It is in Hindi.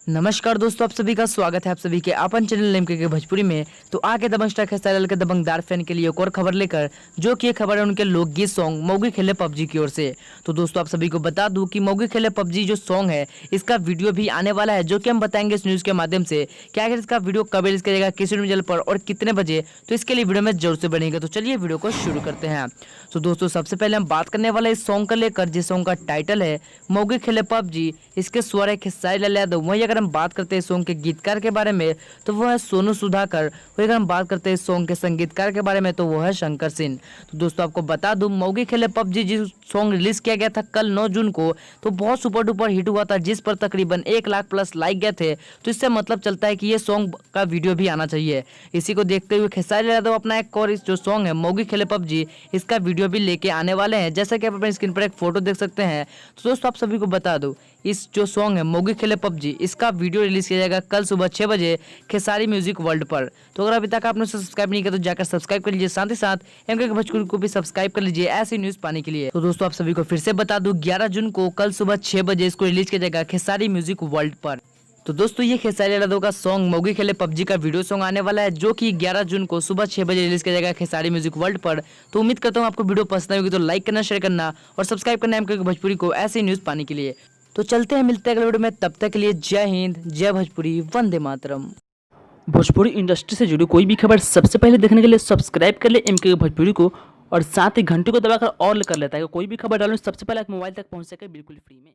नमस्कार दोस्तों, आप सभी का स्वागत है आप सभी के अपन चैनल एमके के भोजपुरी में। तो आगे दबंग स्टार खेसारी के दबंगदार फैन के लिए एक और खबर लेकर, जो कि ये खबर है उनके लोकगीत सॉन्ग मौगी खेले पबजी की ओर से। तो दोस्तों आप सभी को बता दूं कि मौगी खेले पबजी जो सॉन्ग है, इसका वीडियो भी आने वाला है, जो कि हम बताएंगे इस न्यूज़ के माध्यम से। क्या आखिर इसका वीडियो कब रिलीज करेगा, किस न्यूज़ चैनल पर और कितने बजे, तो इसके लिए वीडियो में जरूर से बनेगा। तो चलिए वीडियो को शुरू करते हैं। तो दोस्तों सबसे पहले हम बात करने वाले इस सॉन्ग को लेकर, जिस सॉन्ग का टाइटल है मौगी खेले पबजी। इसके स्वर है खेसारी लाल यादव। वहीं अगर हम बात करते हैं सॉन्ग के गीतकार के बारे में, तो वो है सोनू सुधाकर। वहीं अगर हम बात करते हैं सॉन्ग के संगीतकार के बारे में, तो वो है शंकर सिंह। तो दोस्तों आपको बता दूं, मौगी खेले पबजी जिस सॉन्ग रिलीज किया गया था कल 9 जून को, तो बहुत सुपर डुपर हिट हुआ था, जिस पर तकरीबन 1 लाख प्लस लाइक गए थे। तो इससे मतलब चलता है कि ये सॉन्ग का वीडियो भी आना चाहिए। इसी को देखते हुए खेसारी लाल यादव अपना एक और इस जो सॉन्ग है मौगी खेले पबजी, इसका वीडियो भी लेके आने वाले हैं। जैसा कि आप अपने स्क्रीन पर एक फोटो देख सकते हैं। तो दोस्तों आप सभी को बता दूं, इस जो सॉन्ग है मौगी खेले पबजी, इसका वीडियो रिलीज किया जाएगा कल सुबह 6 बजे खेसारी म्यूजिक वर्ल्ड पर। तो अगर अभी तक आपने सब्सक्राइब नहीं किया तो जाकर सब्सक्राइब कर लीजिए, साथ ही साथ एमके के भोजपुरी को भी सब्सक्राइब कर लीजिए ऐसी न्यूज पाने के लिए। तो दोस्तों आप सभी को फिर से बता दूं, 11 जून को कल सुबह 6 बजे इसको रिलीज किया जाएगा खेसारी म्यूजिक वर्ल्ड पर। तो दोस्तों ये खेसारी यादव का सॉन्ग मौगी खेले पबजी का वीडियो सॉन्ग आने वाला है, जो कि 11 जून को सुबह 6 बजे रिलीज किया जाएगा खेसारी म्यूजिक वर्ल्ड पर। तो उम्मीद करता हूँ आपको वीडियो पसंद आएगी, तो लाइक करना, शेयर करना और सब्सक्राइब करना एमके के भोजपुरी को ऐसी न्यूज पाने के लिए। तो चलते हैं, मिलते हैं अगले वीडियो में। तब तक के लिए जय हिंद, जय भोजपुरी, वंदे मातरम। भोजपुरी इंडस्ट्री से जुड़ी कोई भी खबर सबसे पहले देखने के लिए सब्सक्राइब कर ले एमके भोजपुरी को, और साथ ही घंटे को दबाकर ऑल कर लेता है। कोई भी खबर डालूं सबसे पहले आप मोबाइल तक पहुंच सके बिल्कुल फ्री में।